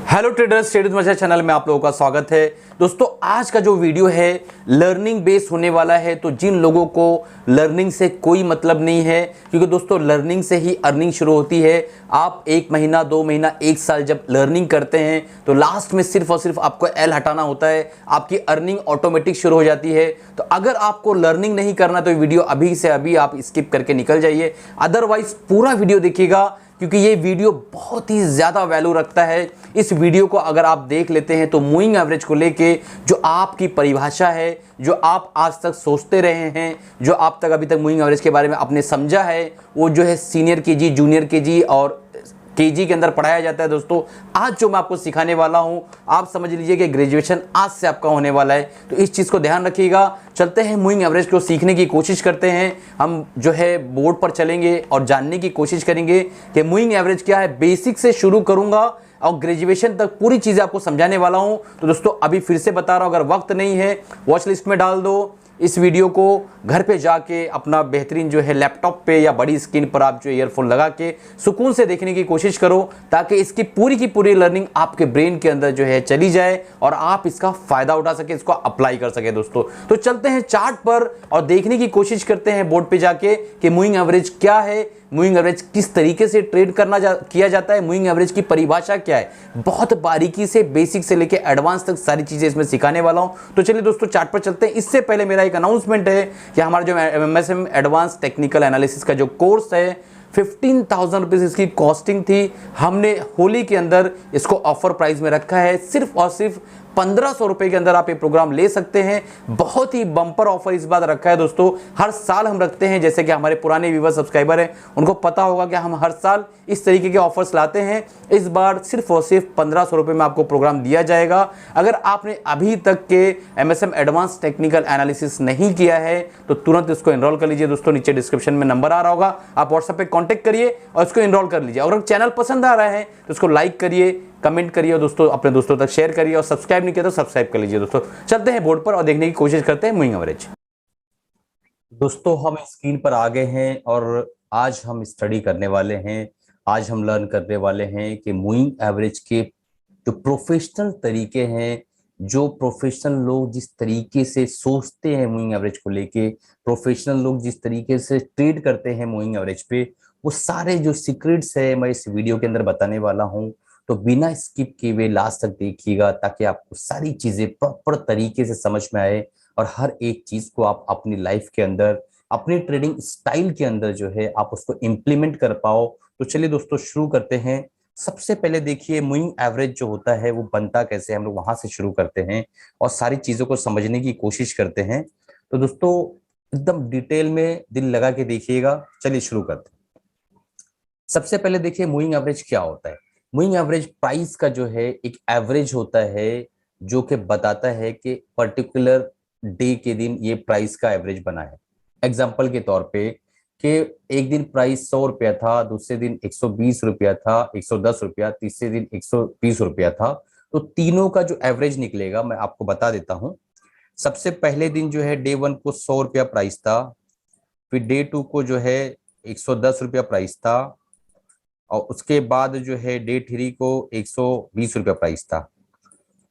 Hello traders, traders मचा channel में आप लोगों का स्वागत है। दोस्तों, आज का जो वीडियो है लर्निंग बेस होने वाला है। तो जिन लोगों को लर्निंग से कोई मतलब नहीं है, क्योंकि दोस्तों लर्निंग से ही अर्निंग शुरू होती है। आप 1 महीना 2 महीना 1 साल जब लर्निंग करते हैं तो लास्ट में सिर्फ और सिर्फ आपको एल हटाना होता है, आपकी अर्निंग ऑटोमेटिक शुरू हो जाती है। तो अगर आपको लर्निंग नहीं करना तो वीडियो अभी से अभी आप स्किप करके निकल जाइए, अदरवाइज पूरा वीडियो देखिएगा क्योंकि ये वीडियो बहुत ही ज़्यादा वैल्यू रखता है। इस वीडियो को अगर आप देख लेते हैं तो मूविंग एवरेज को लेके जो आपकी परिभाषा है, जो आप आज तक सोचते रहे हैं, जो आप तक अभी तक मूविंग एवरेज के बारे में आपने समझा है, वो जो है सीनियर केजी, जूनियर केजी और केजी के अंदर पढ़ाया जाता है। दोस्तों, आज जो मैं आपको सिखाने वाला हूं, आप समझ लीजिए कि ग्रेजुएशन आज से आपका होने वाला है। तो इस चीज़ को ध्यान रखिएगा। चलते हैं मूविंग एवरेज को सीखने की कोशिश करते हैं। हम जो है बोर्ड पर चलेंगे और जानने की कोशिश करेंगे कि मूविंग एवरेज क्या है। बेसिक से शुरू करूंगा और ग्रेजुएशन तक पूरी चीज़ें आपको समझाने वाला हूं। तो दोस्तों, अभी फिर से बता रहा हूं, अगर वक्त नहीं है वॉच लिस्ट में डाल दो। इस वीडियो को घर पे जाके अपना बेहतरीन जो है लैपटॉप पे या बड़ी स्क्रीन पर आप जो ईयरफोन लगा के सुकून से देखने की कोशिश करो, ताकि इसकी पूरी की पूरी लर्निंग आपके ब्रेन के अंदर जो है चली जाए और आप इसका फायदा उठा सके, इसको अप्लाई कर सके। दोस्तों, तो चलते हैं चार्ट पर और देखने की कोशिश करते हैं बोर्ड पे जाके कि मूविंग एवरेज क्या है, मूविंग एवरेज किस तरीके से ट्रेड किया जाता है, मूविंग एवरेज की परिभाषा क्या है। बहुत बारीकी से बेसिक से लेके एडवांस तक सारी चीजें इसमें सिखाने वाला हूं। तो चलिए दोस्तों, चार्ट पर चलते हैं। इससे पहले मेरा एक अनाउंसमेंट है कि हमारा जो MSM एडवांस टेक्निकल एनालिसिस का जो कोर्स है, 15,000 रुपीज इसकी कॉस्टिंग थी। हमने होली के अंदर इसको ऑफर प्राइस में रखा है। सिर्फ और सिर्फ 1500 रुपए के अंदर आप ये प्रोग्राम ले सकते हैं। बहुत ही बम्पर ऑफर इस बार रखा है दोस्तों। हर साल हम रखते हैं, जैसे कि हमारे पुराने व्यूवर सब्सक्राइबर हैं उनको पता होगा कि हम हर साल इस तरीके के ऑफर्स लाते हैं। इस बार सिर्फ और सिर्फ 1500 रुपए में आपको प्रोग्राम दिया जाएगा। अगर आपने अभी तक के MSM एडवांस टेक्निकल एनालिसिस नहीं किया है तो तुरंत इसको एनरोल कर लीजिए। दोस्तों, नीचे डिस्क्रिप्शन में नंबर आ रहा होगा, आप व्हाट्सएप पे कांटेक्ट करिए और इसको एनरोल कर लीजिए। और अगर चैनल पसंद आ रहा है तो इसको लाइक करिए, कमेंट करिए और दोस्तों अपने दोस्तों तक शेयर करिए, और सब्सक्राइब नहीं किया तो सब्सक्राइब कर लीजिए। दोस्तों, चलते हैं बोर्ड पर और देखने की कोशिश करते हैं मूविंग एवरेज। दोस्तों, हम स्क्रीन पर आ गए हैं और आज हम स्टडी करने वाले हैं। आज हम लर्न करने वाले हैं कि मूविंग एवरेज के जो प्रोफेशनल तरीके हैं, जो प्रोफेशनल लोग जिस तरीके से सोचते हैं मूविंग एवरेज को लेके, प्रोफेशनल लोग जिस तरीके से ट्रेड करते हैं मूविंग एवरेज पे, वो सारे जो सीक्रेट्स है मैं इस वीडियो के अंदर बताने वाला हूं। तो बिना स्किप किए हुए लास्ट तक देखिएगा, ताकि आपको सारी चीजें प्रॉपर तरीके से समझ में आए और हर एक चीज को आप अपनी लाइफ के अंदर, अपनी ट्रेडिंग स्टाइल के अंदर जो है आप उसको इम्प्लीमेंट कर पाओ। तो चलिए दोस्तों, शुरू करते हैं। सबसे पहले देखिए, मूविंग एवरेज जो होता है वो बनता कैसे, हम लोग वहां से शुरू करते हैं और सारी चीजों को समझने की कोशिश करते हैं। तो दोस्तों, एकदम डिटेल में दिल लगा के देखिएगा। चलिए शुरू करते हैं। सबसे पहले देखिए, मूविंग एवरेज क्या होता है। मूविंग एवरेज प्राइस का जो है एक एवरेज होता है, जो कि बताता है कि पर्टिकुलर डे के दिन ये प्राइस का एवरेज बना है। एग्जांपल के तौर पे कि एक दिन प्राइस 100 रुपया था, दूसरे दिन 120 रुपया था, 110 रुपया, तीसरे दिन 120 रुपया था। तो तीनों का जो एवरेज निकलेगा मैं आपको बता देता हूं। सबसे पहले दिन जो है डे 1 को 100 रुपया प्राइस था, फिर डे 2 को जो है 110 रुपया प्राइस था, और उसके बाद जो है डे 3 को 120 रुपया प्राइस था।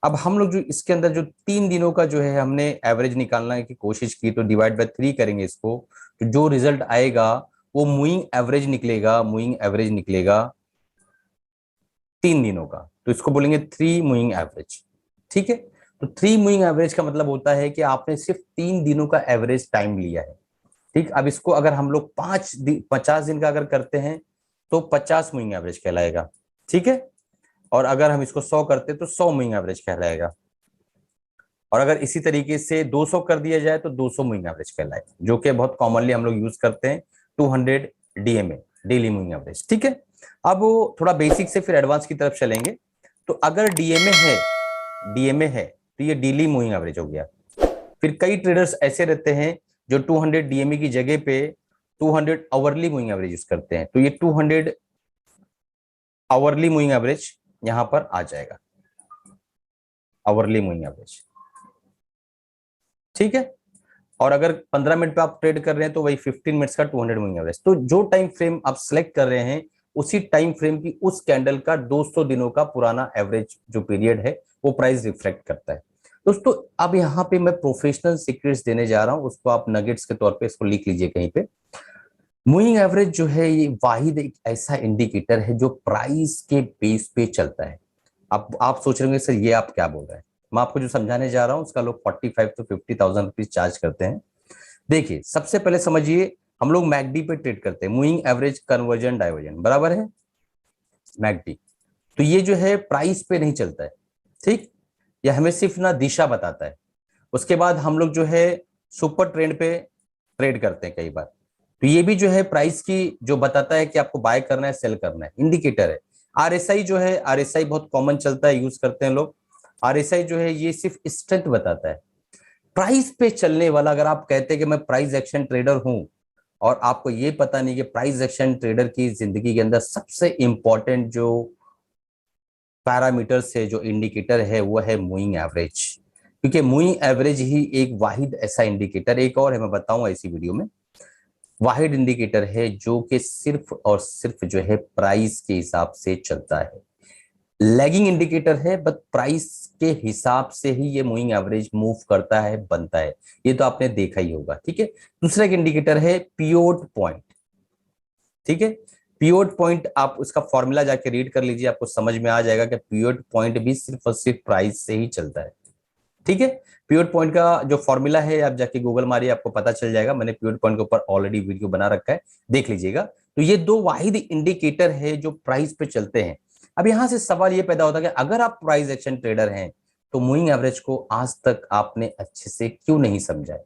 अब हम लोग जो इसके अंदर जो 3 दिनों का जो है हमने एवरेज निकालने की कोशिश की, तो डिवाइड बाय 3 करेंगे इसको, तो जो रिजल्ट आएगा वो मूविंग एवरेज निकलेगा। मूविंग एवरेज निकलेगा 3 दिनों का, तो इसको बोलेंगे 3 मूविंग एवरेज। ठीक है, तो 3 मूविंग एवरेज का मतलब होता है कि आपने सिर्फ 3 दिनों का एवरेज टाइम लिया है। ठीक, अब इसको अगर हम लोग 50 दिन का अगर करते हैं तो 50 मूविंग एवरेज कहलाएगा। ठीक है, और अगर हम इसको 100 करते तो 100 मूविंग एवरेज कहलाएगा। और अगर इसी तरीके से 200 कर दिया जाए तो 200 मूविंग एवरेज कहलाएगा, जो कि बहुत कॉमनली हम लोग यूज करते हैं 200 DMA, डेली मूविंग एवरेज। ठीक है, अब वो थोड़ा बेसिक से फिर एडवांस की तरफ चलेंगे। तो अगर डीएमए है तो ये डेली मूविंग एवरेज हो गया। फिर कई ट्रेडर्स ऐसे रहते हैं जो 200 डीएमए की जगह पे 200 आवरली मूविंग एवरेज यूज करते हैं, तो ये 200 आवरली मूविंग एवरेज यहां पर आ जाएगा, आवरली मूविंग एवरेज। ठीक है, और अगर 15 मिनट पे आप ट्रेड कर रहे हैं तो वही 15 मिनट्स का 200 मूविंग एवरेज। तो जो टाइम फ्रेम आप सिलेक्ट कर रहे हैं उसी टाइम फ्रेम की उस कैंडल का 200 दिनों का पुराना एवरेज जो पीरियड है वो प्राइस रिफ्लेक्ट करता है। दोस्तों अब यहाँ पे मैं प्रोफेशनल सीक्रेट्स देने जा रहा हूं, उसको आप नगेट्स के तौर पे इसको लिख लीजिए कहीं पे। मूविंग एवरेज जो है ये वाहिद एक ऐसा इंडिकेटर है जो प्राइस के बेस पे चलता है। अब आप सोच रहे होंगे सर ये आप क्या बोल रहे हैं, मैं आपको जो समझाने जा रहा हूं उसका लोग 45,000 to 50,000 रुपीज चार्ज करते हैं। देखिए सबसे पहले समझिए, हम लोग मैकडी पे ट्रेड करते हैं, मूविंग एवरेज कन्वर्जन डाइवर्जन बराबर है मैकडी। तो ये जो है प्राइस पे नहीं चलता है, ठीक, यह हमें सिर्फ ना दिशा बताता है। उसके बाद हम लोग जो है सुपर ट्रेंड पे ट्रेड करते हैं कई बार, तो ये भी जो है प्राइस की जो बताता है कि आपको बाय करना है सेल करना है, इंडिकेटर है। आरएसआई जो है, आरएसआई बहुत कॉमन चलता है, यूज करते हैं लोग। आरएसआई जो है ये सिर्फ स्ट्रेंथ बताता है। प्राइस पे चलने वाला, अगर आप कहते हैं कि मैं प्राइस एक्शन ट्रेडर हूं और आपको ये पता नहीं कि प्राइस एक्शन ट्रेडर की जिंदगी के अंदर सबसे इंपॉर्टेंट जो पैरामीटर से जो इंडिकेटर है वो है मूविंग एवरेज, क्योंकि मूविंग एवरेज ही एक वाहिद ऐसा इंडिकेटर, एक और है मैं बताऊंगा इसी वीडियो में, वाहिद इंडिकेटर है जो कि सिर्फ और सिर्फ जो है प्राइस के हिसाब से चलता है। लैगिंग इंडिकेटर है बट प्राइस के हिसाब से ही ये मूविंग एवरेज मूव करता है, बनता है, ये तो आपने देखा ही होगा, ठीक है। दूसरा एक इंडिकेटर है पिवोट पॉइंट, ठीक है। पिवोट पॉइंट आप उसका फॉर्मूला जाके रीड कर लीजिए, आपको समझ में आ जाएगा कि पिवोट पॉइंट भी सिर्फ और सिर्फ प्राइस से ही चलता है, ठीक है। पिवोट पॉइंट का जो फॉर्मूला है आप जाके गूगल मारिए, आपको पता चल जाएगा, मैंने पिवोट पॉइंट के ऊपर ऑलरेडी वीडियो बना रखा है, देख लीजिएगा। तो ये दो वाहिद इंडिकेटर है जो प्राइस पे चलते हैं। अब यहां से सवाल ये पैदा होता है कि अगर आप प्राइस एक्शन ट्रेडर हैं तो मूविंग एवरेज को आज तक आपने अच्छे से क्यों नहीं समझा है।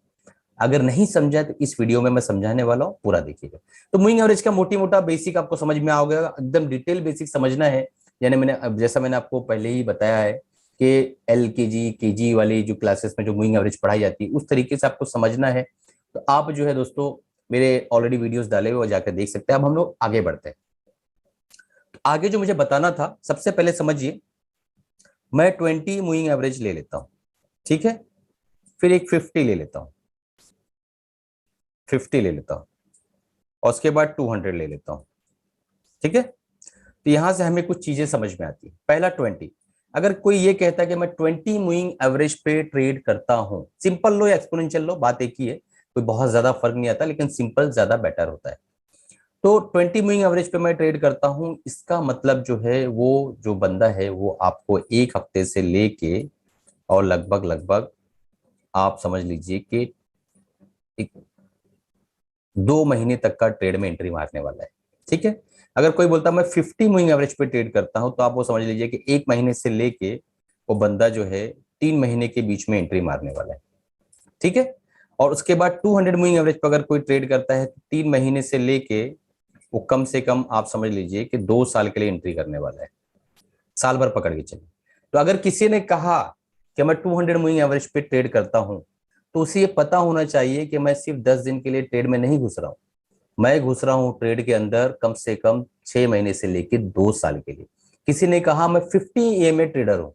अगर नहीं समझा तो इस वीडियो में मैं समझाने वाला हूं, पूरा देखिएगा। तो मूविंग एवरेज का मोटी मोटा बेसिक आपको समझ में आ गया, एकदम डिटेल बेसिक समझना है। यानी जैसा मैंने आपको पहले ही बताया है कि LKG KG वाली जो क्लासेस में जो मूविंग एवरेज पढ़ाई जाती है उस तरीके से आपको समझना है। तो आप जो है दोस्तों मेरे ऑलरेडी वीडियोस डाले हुए जाकर देख सकते हैं। अब हम लोग आगे बढ़ते हैं। तो आगे जो मुझे बताना था, सबसे पहले समझिए, मैं 20 मूविंग एवरेज ले लेता हूं, ठीक है, फिर एक 50 ले लेता हूं, 50 ले लेता हूं, और उसके बाद 200 ले लेता हूं, ठीक है। तो यहां से हमें कुछ चीजें समझ में आती है। पहला 20, अगर कोई ये कहता है कि मैं 20 मूविंग एवरेज पे ट्रेड करता हूं, सिंपल लो या एक्सपोनेंशियल लो बात एक ही है, कोई बहुत ज्यादा फर्क नहीं आता, लेकिन सिंपल ज्यादा बेटर होता है। तो 20 मूविंग एवरेज पे मैं ट्रेड करता हूं, इसका मतलब जो है वो जो बंदा है वो आपको एक हफ्ते से लेके और लगभग लगभग आप समझ लीजिए कि 2 महीने तक का ट्रेड में एंट्री मारने वाला है, ठीक है। अगर कोई बोलता मैं 50 मूविंग एवरेज पे ट्रेड करता हूं तो आप वो समझ लीजिए कि 1 महीने से लेके वो बंदा जो है 3 महीने के बीच में एंट्री मारने वाला है, ठीक है। और उसके बाद 200 मूविंग एवरेज पर अगर कोई ट्रेड करता है तो 3 महीने से लेके वो कम से कम आप समझ लीजिए कि 2 साल के लिए एंट्री करने वाला है, साल भर पकड़ के चलिए। तो अगर किसी ने कहा कि मैं 200 मूविंग एवरेज पे ट्रेड करता हूं तो उसे ये पता होना चाहिए कि मैं सिर्फ 10 दिन के लिए ट्रेड में नहीं घुस रहा हूं, मैं घुस रहा हूं ट्रेड के अंदर कम से कम 6 महीने से लेकर 2 साल के लिए। किसी ने कहा मैं 50 EMA ट्रेडर हूं,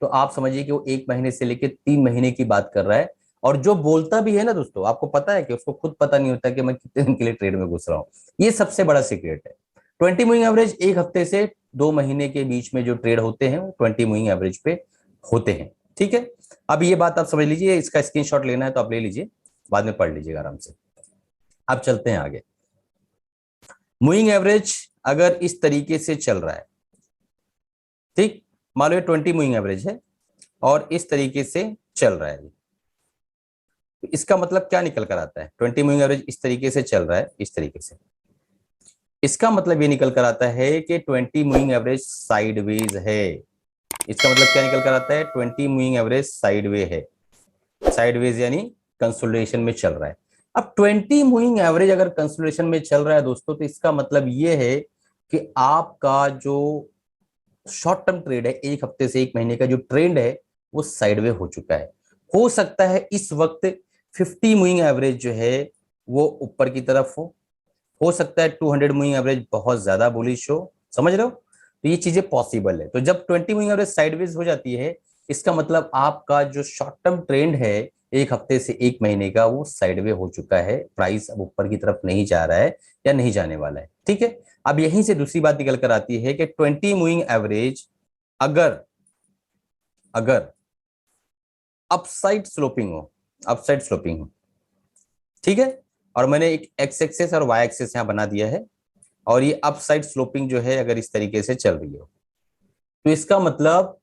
तो आप समझिए कि वो 1 महीने से लेकर 3 महीने की बात कर रहा है। और जो बोलता भी है ना दोस्तों, आपको पता है कि उसको खुद पता नहीं होता कि मैं कितने दिन के लिए ट्रेड में घुस रहा हूं। ये सबसे बड़ा सीक्रेट है। 20 मूविंग एवरेज एक हफ्ते से 2 महीने के बीच में जो ट्रेड होते हैं वो 20 मूविंग एवरेज पे होते हैं, ठीक है। अब ये बात आप समझ लीजिए, इसका स्क्रीनशॉट लेना है तो आप ले लीजिए, बाद में पढ़ लीजिएगा आराम से। अब चलते हैं आगे। मूविंग एवरेज अगर इस तरीके से चल रहा है, ठीक, मान लो 20 मूविंग एवरेज है और इस तरीके से चल रहा है, तो इसका मतलब क्या निकल कर आता है। 20 मूविंग एवरेज इस तरीके से चल रहा है, इस तरीके से, इसका मतलब ये निकल कर आता है कि 20 मूविंग एवरेज साइडवेज है। इसका मतलब क्या निकल कर आता है, 20 मूविंग एवरेज साइडवे है, साइडवेज यानी कंसोलिडेशन में चल रहा है। अब 20 मूविंग एवरेज अगर कंसोलिडेशन में चल रहा है दोस्तों, तो इसका मतलब ये है कि आपका जो शॉर्ट टर्म ट्रेड है, एक हफ्ते से 1 महीने का जो ट्रेंड है वो साइडवे हो चुका है। हो सकता है इस वक्त 50 मूविंग एवरेज जो है वो ऊपर की तरफ हो सकता है 200 मूविंग एवरेज बहुत ज्यादा बुलिश हो, समझ रहे हो। तो ये चीजें पॉसिबल है। तो जब 20 मूविंग एवरेज साइडवेज हो जाती है, इसका मतलब आपका जो शॉर्ट टर्म ट्रेंड है एक हफ्ते से एक महीने का वो साइडवे हो चुका है, प्राइस अब ऊपर की तरफ नहीं जा रहा है या नहीं जाने वाला है। ठीक है, अब यहीं से दूसरी बात निकल कर आती है कि 20 मूविंग एवरेज अगर अगर अपसाइड स्लोपिंग हो, अपसाइड स्लोपिंग हो, ठीक है, और मैंने एक एक्स एक्सेस और वाई एक्सेस यहां बना दिया है, और ये अपसाइड स्लोपिंग जो है अगर इस तरीके से चल रही हो, तो इसका मतलब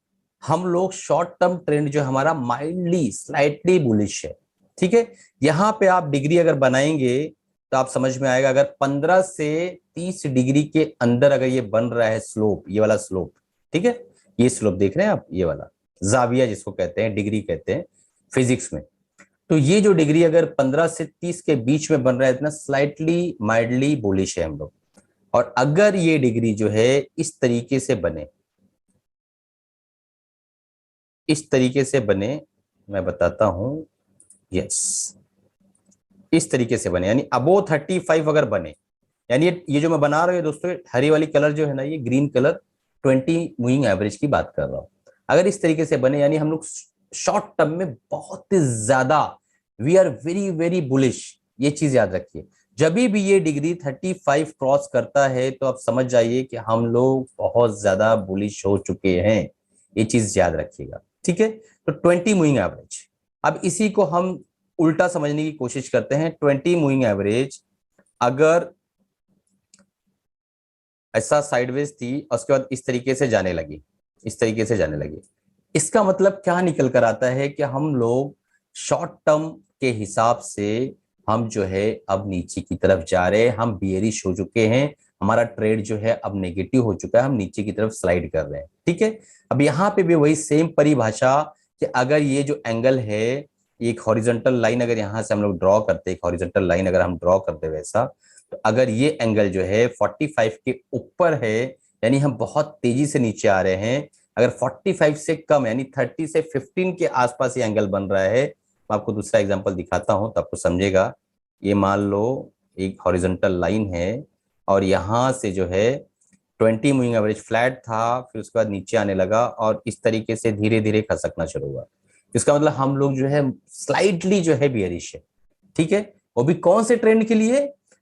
हम लोग शॉर्ट टर्म ट्रेंड जो हमारा माइल्डली स्लाइटली बुलिश है। ठीक है, यहां पे आप डिग्री अगर बनाएंगे तो आप समझ में आएगा, अगर 15 से 30 डिग्री के अंदर अगर ये बन रहा है स्लोप, ये वाला स्लोप, ठीक है, ये स्लोप देख रहे हैं आप, ये वाला जाविया जिसको कहते हैं, डिग्री कहते हैं फिजिक्स में, तो ये जो डिग्री अगर 15 से 30 के बीच में बन रहा है, इतना स्लाइटली माइल्डली बुलिश है हम लोग। और अगर ये डिग्री जो है इस तरीके से बने, इस तरीके से बने, मैं बताता हूं, यस, इस तरीके से बने, यानी अबो 35 अगर बने, यानी ये जो मैं बना रहा हूं दोस्तों, हरी वाली कलर जो है ना, ये ग्रीन कलर 20 मूविंग एवरेज की बात कर रहा हूं, अगर इस तरीके से बने, यानी हम लोग शॉर्ट टर्म में बहुत ज्यादा, we are very very bullish. ये चीज याद रखिए, जब भी ये डिग्री 35 क्रॉस करता है तो आप समझ जाइए कि हम लोग बहुत ज्यादा बुलिश हो चुके हैं, ये चीज याद रखिएगा। ठीक है, तो 20 मूविंग एवरेज, अब इसी को हम उल्टा समझने की कोशिश करते हैं। 20 मूविंग एवरेज अगर ऐसा साइडवेज थी और उसके बाद इस तरीके से जाने लगी, इस तरीके से जाने लगी, इसका मतलब क्या निकल कर आता है कि हम लोग शॉर्ट टर्म के हिसाब से हम जो है अब नीचे की तरफ जा रहे हैं, हम बियरिश हो चुके हैं, हमारा ट्रेड जो है अब नेगेटिव हो चुका है, हम नीचे की तरफ स्लाइड कर रहे हैं। ठीक है, अब यहाँ पे भी वही सेम परिभाषा कि अगर ये जो एंगल है, एक हॉरिजॉन्टल लाइन अगर यहाँ से हम लोग ड्रॉ करते, एक हॉरिजॉन्टल लाइन अगर हम ड्रॉ करते वैसा, तो अगर ये एंगल जो है 45 के ऊपर है, यानी हम बहुत तेजी से नीचे आ रहे हैं, अगर 45 से कम यानी 30 से 15 के आसपास ये एंगल बन रहा है, मैं आपको दूसरा एग्जांपल दिखाता हूं तो आपको समझेगा। ये मान लो एक हॉरिजॉन्टल लाइन है और यहां से जो है 20 मूविंग एवरेज फ्लैट था, फिर उसके बाद नीचे आने लगा और इस तरीके से धीरे धीरे खसकना शुरू हुआ। इसका मतलब हम लोग जो है स्लाइटली जो है बियरिश है। ठीक है, वो भी कौन से ट्रेंड के लिए,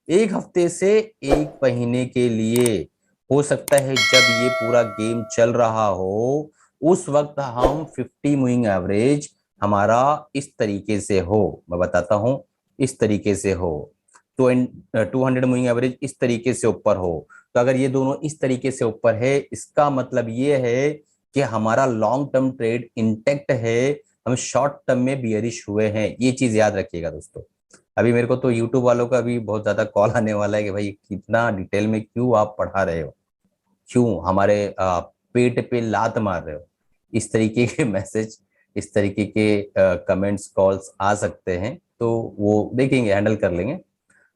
एक हफ्ते से एक महीने के लिए, हो सकता है जब ये पूरा गेम चल रहा हो उस वक्त हम 50 मूविंग एवरेज हमारा इस तरीके से हो, मैं बताता हूं, इस तरीके से हो, 200 मूविंग एवरेज इस तरीके से ऊपर हो, तो अगर ये दोनों इस तरीके से ऊपर है, इसका मतलब ये है कि हमारा लॉन्ग टर्म ट्रेड इंटेक्ट है, हम शॉर्ट टर्म में बियरिश हुए हैं। ये चीज याद रखिएगा दोस्तों। अभी मेरे को तो यूट्यूब वालों का भी बहुत ज्यादा कॉल आने वाला है कि भाई कितना डिटेल में क्यों आप पढ़ा रहे हो, क्यों हमारे पेट पे लात मार रहे हो, इस तरीके के मैसेज, इस तरीके के कमेंट्स कॉल्स आ सकते हैं, तो वो देखेंगे, हैंडल कर लेंगे।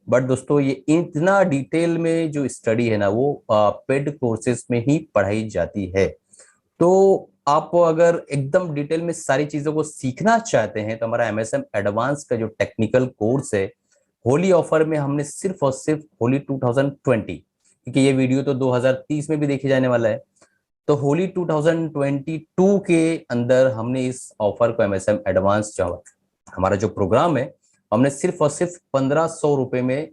बट दोस्तों ये इतना डिटेल में जो स्टडी है ना वो पेड कोर्सेज में ही पढ़ाई जाती है। तो आप अगर एकदम डिटेल में सारी चीजों को सीखना चाहते हैं तो हमारा एमएसएम एडवांस का जो टेक्निकल कोर्स है, होली ऑफर में हमने सिर्फ और सिर्फ होली 2020, क्योंकि ये वीडियो तो 2030 में भी देखे जाने वाला है, तो होली 2022 के अंदर हमने इस ऑफर को, एमएसएम एडवांस जो हमारा जो प्रोग्राम है, हमने सिर्फ और सिर्फ 1500 रुपए में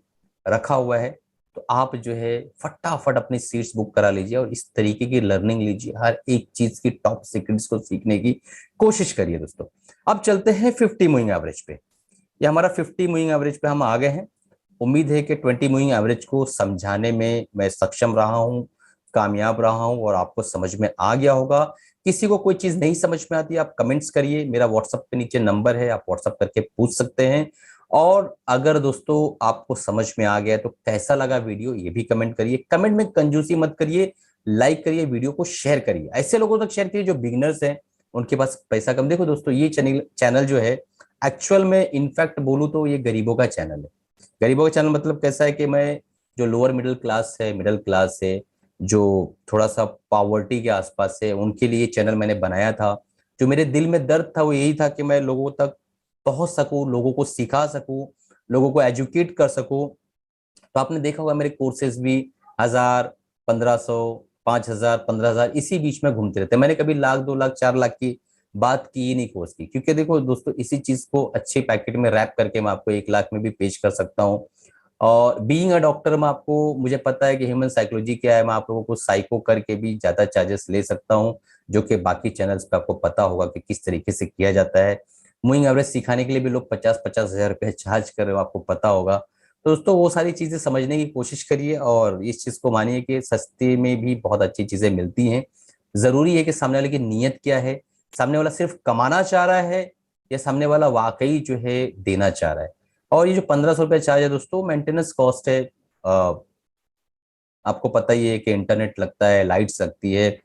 रखा हुआ है। तो आप जो है फटाफट अपनी सीट्स बुक करा लीजिए और इस तरीके की लर्निंग लीजिए, हर एक चीज की टॉप सीक्रेट्स को सीखने की कोशिश करिए दोस्तों। अब चलते हैं 50 मूविंग एवरेज पे, ये हमारा 50 मूविंग एवरेज पे हम आ गए हैं। उम्मीद है कि 20 मूविंग एवरेज को समझाने में मैं सक्षम रहा हूं, कामयाब रहा हूं और आपको समझ में आ गया होगा। किसी को कोई चीज नहीं समझ में आती आप कमेंट्स करिए, मेरा व्हाट्सएप पे नीचे नंबर है, आप व्हाट्सएप करके पूछ सकते हैं। और अगर दोस्तों आपको समझ में आ गया तो कैसा लगा वीडियो ये भी कमेंट करिए, कमेंट में कंजूसी मत करिए, लाइक करिए, वीडियो को शेयर करिए, ऐसे लोगों तक शेयर करिए जो बिगिनर्स हैं, उनके पास पैसा कम। देखो दोस्तों ये चैनल जो है एक्चुअल में इनफैक्ट बोलूं तो ये गरीबों का चैनल है। गरीबों का चैनल मतलब कैसा है कि मैं जो लोअर मिडिल क्लास है, मिडिल क्लास है, जो थोड़ा सा पॉवर्टी के आसपास है, उनके लिए चैनल मैंने बनाया था। जो मेरे दिल में दर्द था वो यही था कि मैं लोगों तक पहुंच सकूं, लोगों को सिखा सकूं, लोगों को एजुकेट कर सकूं। तो आपने देखा होगा मेरे कोर्सेज भी 1000, 1500, 5000, 15,000 इसी बीच में घूमते रहते हैं। मैंने कभी लाख, 2 लाख, 4 लाख की बात की ही नहीं कोर्स की, क्योंकि देखो दोस्तों इसी चीज को अच्छे पैकेट में रैप करके मैं आपको 1 लाख में भी पेश कर सकता हूँ। और बीइंग अ डॉक्टर में आपको, मुझे पता है कि ह्यूमन साइकोलॉजी क्या है, मैं आप लोगों को साइको करके भी ज्यादा चार्जेस ले सकता हूँ, जो कि बाकी चैनल्स पे आपको पता होगा कि किस तरीके से किया जाता है। मूविंग एवरेज सिखाने के लिए भी लोग 50-50 हज़ार रुपये चार्ज कर रहे हो, आपको पता होगा। तो दोस्तों वो सारी चीजें समझने की कोशिश करिए और इस चीज को मानिए कि सस्ते में भी बहुत अच्छी चीजें मिलती हैं। जरूरी है कि सामने वाले की नीयत क्या है, सामने वाला सिर्फ कमाना चाह रहा है या सामने वाला वाकई जो है देना चाह रहा है। और ये जो 1500 रुपये चार्ज है दोस्तों, मेंटेनेंस कॉस्ट है। अ, आपको पता ही है कि इंटरनेट लगता है, लाइट्स लगती है,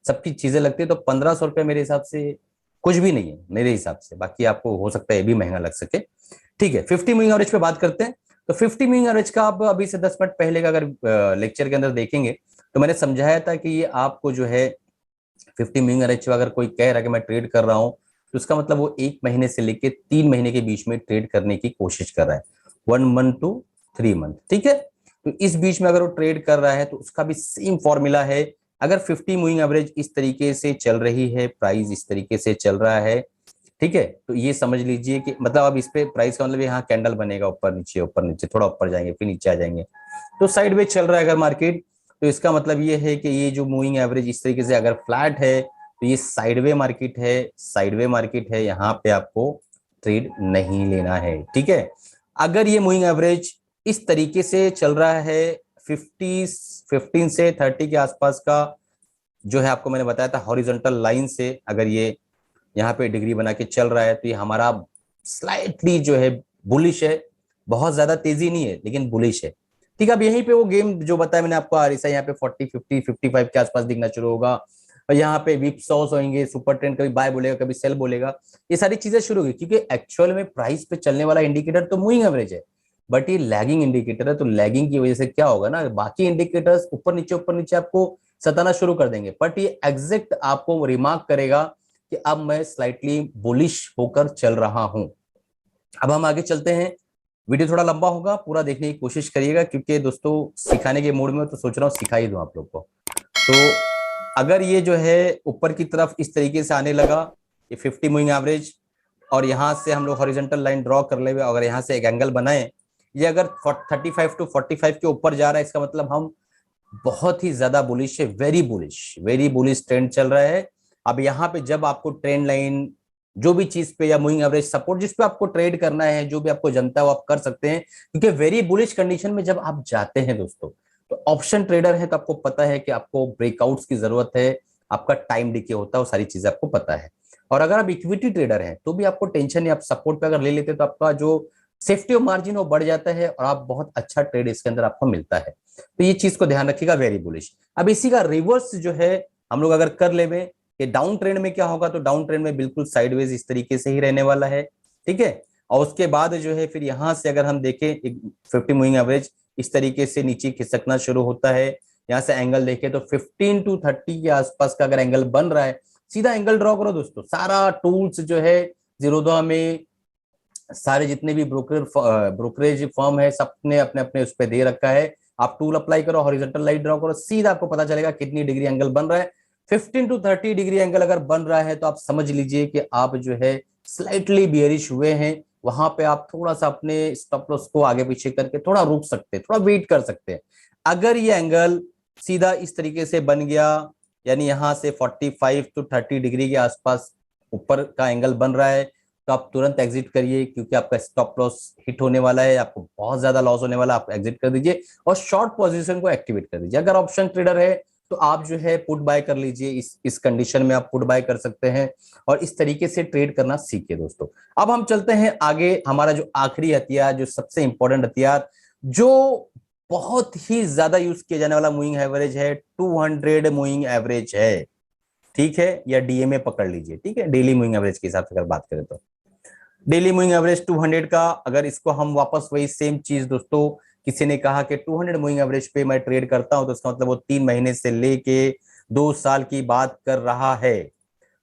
सबकी चीजें लगती है, तो 1500 रुपये मेरे हिसाब से कुछ भी नहीं है मेरे हिसाब से। बाकी आपको हो सकता है ये भी महंगा लग सके। ठीक है, 50 मूविंग एवरेज पे बात करते हैं। तो 50 मूविंग एवरेज का आप अभी से 10 मिनट पहले का अगर लेक्चर के अंदर देखेंगे तो मैंने समझाया था कि ये आपको जो है 50 मूविंग एवरेज अगर कोई कह रहा है कि मैं ट्रेड कर रहा हूं, तो उसका मतलब वो 1 महीने से लेके 3 महीने के बीच में ट्रेड करने की कोशिश कर रहा है, 1 मंथ टू 3 मंथ। ठीक है, तो इस बीच में अगर वो ट्रेड कर रहा है तो उसका भी सेम फॉर्मूला है। अगर 50 मूविंग एवरेज इस तरीके से चल रही है, प्राइस इस तरीके से चल रहा है, ठीक है, तो ये समझ लीजिए कि मतलब अब इस पे प्राइस का मतलब यहाँ कैंडल बनेगा, ऊपर नीचे, थोड़ा ऊपर जाएंगे फिर नीचे आ जाएंगे, तो साइडवेज चल रहा है अगर मार्केट, तो इसका मतलब ये है कि ये जो मूविंग एवरेज इस तरीके से अगर फ्लैट है तो ये साइडवे मार्केट है, साइडवे मार्केट है, यहाँ पे आपको ट्रेड नहीं लेना है। ठीक है, अगर ये मूविंग एवरेज इस तरीके से चल रहा है 15 से 30 के आसपास का, जो है आपको मैंने बताया था हॉरिजॉन्टल लाइन से, अगर ये यहाँ पे डिग्री बना के चल रहा है तो ये हमारा स्लाइटली जो है बुलिश है, बहुत ज्यादा तेजी नहीं है लेकिन बुलिश है। ठीक है, अब यहीं पे वो गेम जो बताया मैंने आपको, आरएसआई यहाँ पे 40 50 55 के आसपास दिखना शुरू होगा, और यहाँ पे विप सॉस होंगे, सुपर ट्रेंड कभी बाय बोलेगा कभी सेल बोलेगा, ये सारी चीजें शुरू होगी, क्योंकि एक्चुअल में प्राइस पे चलने वाला इंडिकेटर तो मूविंग एवरेज है, बट ये लैगिंग इंडिकेटर है, तो लैगिंग की वजह से क्या होगा ना, बाकी इंडिकेटर्स ऊपर नीचे आपको सताना शुरू कर देंगे, बट ये एग्जैक्ट आपको रिमार्क करेगा कि अब मैं स्लाइटली बुलिश होकर चल रहा हूं। अब हम आगे चलते हैं, वीडियो थोड़ा लंबा होगा, पूरा देखने की कोशिश करिएगा, क्योंकि दोस्तों सिखाने के मूड में तो सोच रहा हूँ सिखा ही दूं आप लोग को। तो अगर ये जो है ऊपर की तरफ इस तरीके से आने लगा, ये 50 मूविंग एवरेज, और यहां से हम लोग हॉरिजॉन्टल लाइन ड्रॉ कर ले, अगर यहां से एक एंगल बनाए, ये अगर 35 टू 45 के ऊपर जा रहा है, इसका मतलब हम बहुत ही ज्यादा बुलिश है, वेरी बुलिश ट्रेंड चल रहा है। अब यहाँ पे जब आपको ट्रेंड लाइन जो भी चीज पे या मूविंग एवरेज सपोर्ट जिस पे आपको ट्रेड करना है, जो भी आपको जनता है वो आप कर सकते हैं, क्योंकि वेरी बुलिश कंडीशन में जब आप जाते हैं दोस्तों, तो ऑप्शन ट्रेडर है तो आपको पता है कि आपको ब्रेकआउट्स की जरूरत है, आपका टाइम डिके होता है, वो सारी चीजें आपको पता है। और अगर आप इक्विटी ट्रेडर हैं तो भी आपको टेंशन नहीं, आप सपोर्ट पे अगर ले लेते हैं तो आपका जो सेफ्टी ऑफ मार्जिन वो बढ़ जाता है और आप बहुत अच्छा ट्रेड इसके अंदर आपको मिलता है। तो ये चीज को ध्यान रखिएगा, वेरी बुलिश। अब इसी का रिवर्स जो है हम लोग अगर कर ले कि डाउन ट्रेंड में क्या होगा, तो डाउन ट्रेंड में बिल्कुल साइडवेज इस तरीके से ही रहने वाला है। ठीक है, और उसके बाद जो है फिर यहां से अगर हम देखें, एक 50 मूविंग एवरेज इस तरीके से नीचे खिसकना शुरू होता है, यहां से एंगल देखें तो 15 टू 30 के आसपास का अगर एंगल बन रहा है, सीधा एंगल ड्रॉ करो दोस्तों। सारा टूल्स जो है जीरोधा में, सारे जितने भी ब्रोकरेज फर्म है, सबने अपने अपने उस पर दे रखा है। आप टूल अप्लाई करो, हॉरिजॉन्टल लाइन ड्रॉ करो, सीधा आपको पता चलेगा कितनी डिग्री एंगल बन रहा है। 15 टू 30 डिग्री एंगल अगर बन रहा है तो आप समझ लीजिए कि आप जो है स्लाइटली बियरिश हुए हैं। वहां पे आप थोड़ा सा अपने स्टॉप लॉस को आगे पीछे करके थोड़ा रुक सकते हैं, थोड़ा वेट कर सकते हैं। अगर ये एंगल सीधा इस तरीके से बन गया, यानी यहां से 45 टू 30 डिग्री के आसपास ऊपर का एंगल बन रहा है, तो आप तुरंत एग्जिट करिए, क्योंकि आपका स्टॉप लॉस हिट होने वाला है, आपको बहुत ज्यादा लॉस होने वाला है। आप एग्जिट कर दीजिए और शॉर्ट पोजीशन को एक्टिवेट कर दीजिए। अगर ऑप्शन ट्रेडर है तो आप जो है पुट बाय कर लीजिए, इस कंडीशन में आप पुट बाय कर सकते हैं और इस तरीके से ट्रेड करना सीखिए दोस्तों। अब हम चलते हैं आगे, हमारा जो आखिरी हथियार, जो सबसे इंपॉर्टेंट हथियार, जो बहुत ही ज्यादा यूज किया जाने वाला मूविंग एवरेज है, 200 मूविंग एवरेज है। ठीक है, या डीएमए पकड़ लीजिए। ठीक है, डेली मूविंग एवरेज के हिसाब से अगर बात करें तो डेली मूविंग एवरेज 200 का, अगर इसको हम वापस वही सेम चीज दोस्तों, किसी ने कहा कि 200 मूविंग एवरेज पे मैं ट्रेड करता हूं, तो इसका मतलब वो 3 महीने से लेके 2 साल की बात कर रहा है।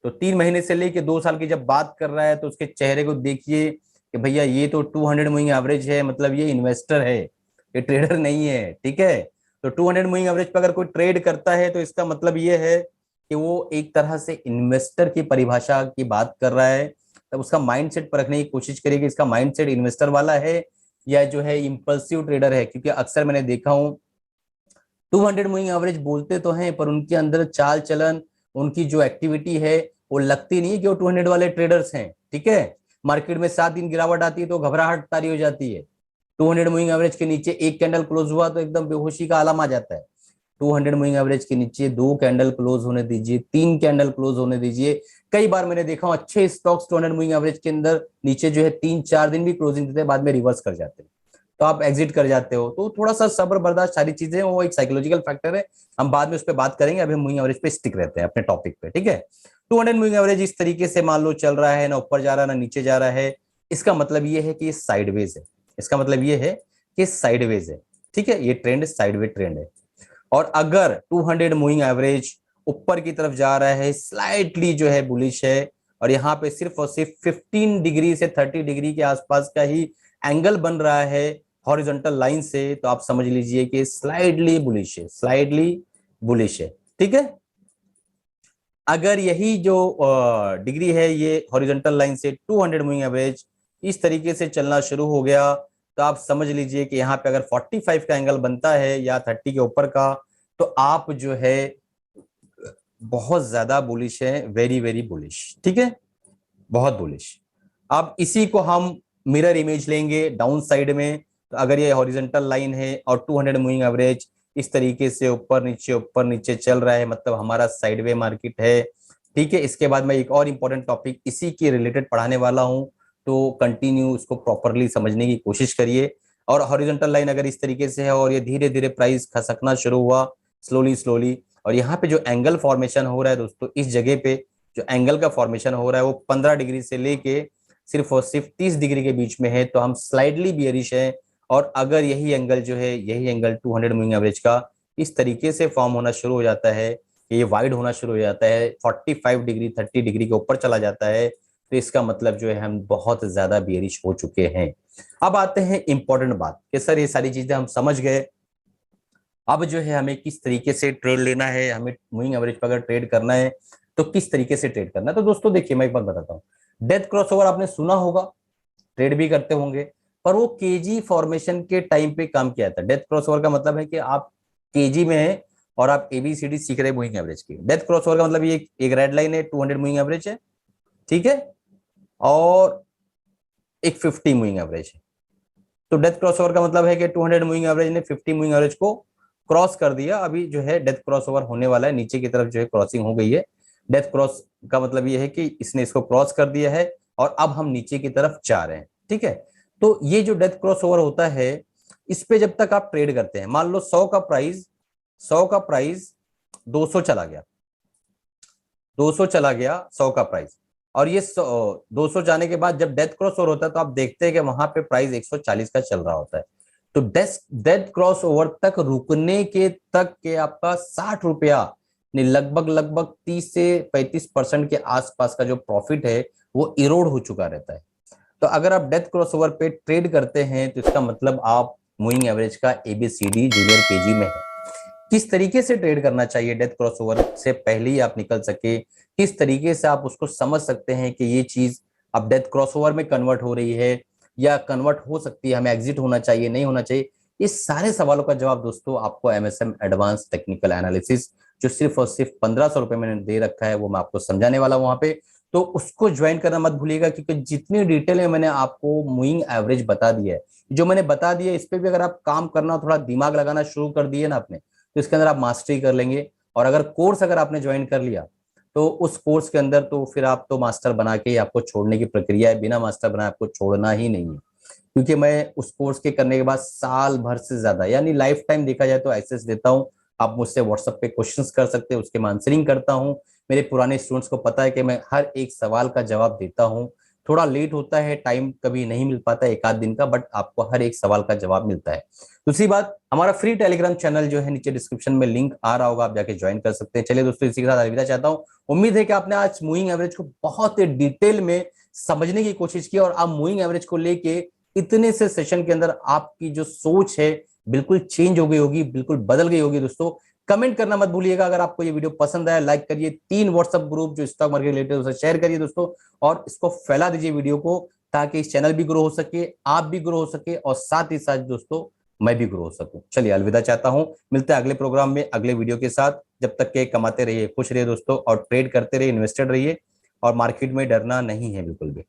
तो 3 महीने से लेके 2 साल की जब बात कर रहा है तो उसके चेहरे को देखिए कि भैया ये तो 200 मूविंग एवरेज है, मतलब ये इन्वेस्टर है, ये ट्रेडर नहीं है। ठीक है, तो 200 मूविंग एवरेज पर अगर कोई ट्रेड करता है तो इसका मतलब ये है कि वो एक तरह से इन्वेस्टर की परिभाषा की बात कर रहा है, तब उसका माइंडसेट परखने की कोशिश करिए कि इसका माइंडसेट इन्वेस्टर वाला है या जो है इम्पल्सिव ट्रेडर है। क्योंकि अक्सर मैंने देखा हूं 200 मूविंग एवरेज बोलते तो हैं, पर उनके अंदर चाल चलन, उनकी जो एक्टिविटी है वो लगती नहीं है कि वो 200 वाले ट्रेडर्स हैं। ठीक है, मार्केट में 7 दिन गिरावट आती है तो घबराहट तारी हो जाती है। 200 मूविंग एवरेज के नीचे एक कैंडल क्लोज हुआ तो एकदम बेहोशी का आलम आ जाता है। 200 मूविंग एवरेज के नीचे 2 कैंडल क्लोज होने दीजिए, 3 कैंडल क्लोज होने दीजिए। कई बार मैंने देखा हूं अच्छे स्टॉक्स 200 मूविंग एवरेज के अंदर नीचे जो है 3-4 दिन भी क्लोजिंग देते हैं, बाद में रिवर्स कर जाते हैं, तो आप एग्जिट कर जाते हो। तो थोड़ा सा सब्र बर्दाश्त, सारी चीजें वो एक साइकोलॉजिकल फैक्टर है, हम बाद में उस पर बात करेंगे। अभी हम मूविंग एवरेज पे स्टिक रहते हैं अपने टॉपिक पे। ठीक है, 200 मूविंग एवरेज इस तरीके से मान लो चल रहा है, ना ऊपर जा रहा है ना नीचे जा रहा है। इसका मतलब ये है कि ये साइडवेज है, इसका मतलब ये है कि साइडवेज है। ठीक है, ये ट्रेंड साइडवे ट्रेंड है। और अगर 200 मूविंग एवरेज ऊपर की तरफ जा रहा है, स्लाइटली जो है बुलिश है, और यहाँ पे सिर्फ और सिर्फ 15 डिग्री से 30 डिग्री के आसपास का ही एंगल बन रहा है हॉरिजॉन्टल लाइन से, तो आप समझ लीजिए कि स्लाइडली बुलिश है, स्लाइडली बुलिश है। ठीक है, अगर यही जो डिग्री है ये हॉरिजॉन्टल लाइन से 200 मूविंग एवरेज इस तरीके से चलना शुरू हो गया, तो आप समझ लीजिए कि यहाँ पे अगर 45 का एंगल बनता है या 30 के ऊपर का, तो आप जो है बहुत ज्यादा बुलिश है, वेरी वेरी बुलिश। ठीक है, बहुत बुलिश। अब इसी को हम मिरर इमेज लेंगे डाउन साइड में, तो अगर ये हॉरिजॉन्टल लाइन है और 200 मूविंग एवरेज इस तरीके से ऊपर नीचे चल रहा है, मतलब हमारा साइडवे मार्केट है। ठीक है, इसके बाद मैं एक और इंपॉर्टेंट टॉपिक इसी के रिलेटेड पढ़ाने वाला हूं, तो कंटिन्यू उसको प्रॉपरली समझने की कोशिश करिए। और हॉरिजॉन्टल लाइन अगर इस तरीके से है और ये धीरे धीरे प्राइस खसकना शुरू हुआ, स्लोली स्लोली, और यहाँ पे जो एंगल फॉर्मेशन हो रहा है दोस्तों, इस जगह पे जो एंगल का फॉर्मेशन हो रहा है वो 15 डिग्री से लेके सिर्फ और सिर्फ 30 डिग्री के बीच में है, तो हम स्लाइडली बियरिश है। और अगर यही एंगल जो है, यही एंगल 200 मूविंग एवरेज का इस तरीके से फॉर्म होना शुरू हो जाता है, ये वाइड होना शुरू हो जाता है, 45 डिग्री 30 डिग्री के ऊपर चला जाता है, तो इसका मतलब जो है हम बहुत ज्यादा बियरिश हो चुके हैं। अब आते हैं इंपॉर्टेंट बात कि सर ये सारी चीजें हम समझ गए, अब जो है हमें किस तरीके से ट्रेड लेना है, हमें मूविंग एवरेज पर अगर ट्रेड करना है तो किस तरीके से ट्रेड करना है। तो दोस्तों देखिए, मैं एक बात बताता हूँ, डेथ क्रॉसओवर आपने सुना होगा, ट्रेड भी करते होंगे, पर वो केजी फॉर्मेशन के टाइम पे काम किया था। डेथ क्रॉसओवर का मतलब है कि आप केजी में है और आप एबीसीडी सीख रहे हैं मूविंग एवरेज की। डेथ क्रॉसओवर का मतलब ये एक रेड लाइन है, 200 मूविंग एवरेज है, ठीक है, और एक 50 मूविंग एवरेज है। तो डेथ क्रॉसओवर का मतलब है कि 200 मूविंग एवरेज ने 50 मूविंग एवरेज को क्रॉस कर दिया। अभी जो है डेथ क्रॉसओवर होने वाला है, नीचे की तरफ जो है क्रॉसिंग हो गई है। डेथ क्रॉस का मतलब ये है कि इसने इसको क्रॉस कर दिया है और अब हम नीचे की तरफ जा रहे हैं। ठीक है, तो ये जो डेथ क्रॉसओवर होता है, इस पे जब तक आप ट्रेड करते हैं, मान लो 100 का प्राइस 200 चला गया, 200 चला गया 100 का प्राइस, और ये 200 जाने के बाद जब डेथ क्रॉस ओवर होता है तो आप देखते हैं कि वहां पे प्राइस 140 का चल रहा होता है। तो डेथ क्रॉस ओवर तक रुकने के तक के आपका 60 रुपया, लगभग लगभग 30 से 35% के आसपास का जो प्रॉफिट है वो इरोड हो चुका रहता है। तो अगर आप डेथ क्रॉस ओवर पे ट्रेड करते हैं तो इसका मतलब आप मूविंग एवरेज का एबीसीडी जूनियर केजी में है। किस तरीके से ट्रेड करना चाहिए डेथ क्रॉसओवर से पहले ही आप निकल सके, किस तरीके से आप उसको समझ सकते हैं कि ये चीज अब डेथ क्रॉसओवर में कन्वर्ट हो रही है या कन्वर्ट हो सकती है, हमें एग्जिट होना चाहिए नहीं होना चाहिए, इस सारे सवालों का जवाब दोस्तों आपको एमएसएम एडवांस टेक्निकल एनालिसिस जो सिर्फ और सिर्फ 1500 रुपए मैंने दे रखा है वो मैं आपको समझाने वाला हूं वहां पे। तो उसको ज्वाइन करना मत भूलिएगा, क्योंकि जितनी डिटेल में मैंने आपको मूविंग एवरेज बता दिया है, जो मैंने बता दिया इस पे भी अगर आप काम करना, थोड़ा दिमाग लगाना शुरू कर दिए ना आपने, तो इसके अंदर आप मास्टरी कर लेंगे। और अगर कोर्स अगर आपने ज्वाइन कर लिया तो उस कोर्स के अंदर तो फिर आप तो मास्टर बना के ही आपको छोड़ने की प्रक्रिया है, बिना मास्टर बनाए आपको छोड़ना ही नहीं है। क्योंकि मैं उस कोर्स के करने के बाद साल भर से ज्यादा यानी लाइफ टाइम देखा जाए तो एक्सेस देता हूँ। आप मुझसे व्हाट्सएप पे क्वेश्चंस कर सकते हैं, उसके मैं आंसरिंग करता हूँ। मेरे पुराने स्टूडेंट्स को पता है कि मैं हर एक सवाल का जवाब देता हूँ। थोड़ा लेट होता है, टाइम कभी नहीं मिल पाता एक आध दिन का, बट आपको हर एक सवाल का जवाब मिलता है। दूसरी बात, हमारा फ्री टेलीग्राम चैनल जो है नीचे डिस्क्रिप्शन में लिंक आ रहा होगा, आप जाके ज्वाइन कर सकते हैं। चलिए दोस्तों, इसी के साथ अलविदा चाहता हूँ। उम्मीद है कि आपने आज मूविंग एवरेज को बहुत डिटेल में समझने की कोशिश की और आप मूविंग एवरेज को लेके इतने से सेशन के अंदर आपकी जो सोच है बिल्कुल चेंज हो गई होगी, बिल्कुल बदल गई होगी दोस्तों। कमेंट करना मत भूलिएगा। अगर आपको ये वीडियो पसंद आया लाइक करिए, 3 व्हाट्सएप ग्रुप जो स्टॉक मार्केट रिलेटेड उसे शेयर करिए दोस्तों, और इसको फैला दीजिए वीडियो को, ताकि इस चैनल भी ग्रो हो सके, आप भी ग्रो हो सके, और साथ ही साथ दोस्तों मैं भी ग्रो हो सकूं। चलिए अलविदा चाहता हूं, मिलते हैं अगले प्रोग्राम में अगले वीडियो के साथ। जब तक के कमाते रहिए, खुश रहिए दोस्तों, और ट्रेड करते रहिए, इन्वेस्टेड रहिए, और मार्केट में डरना नहीं है बिल्कुल भी।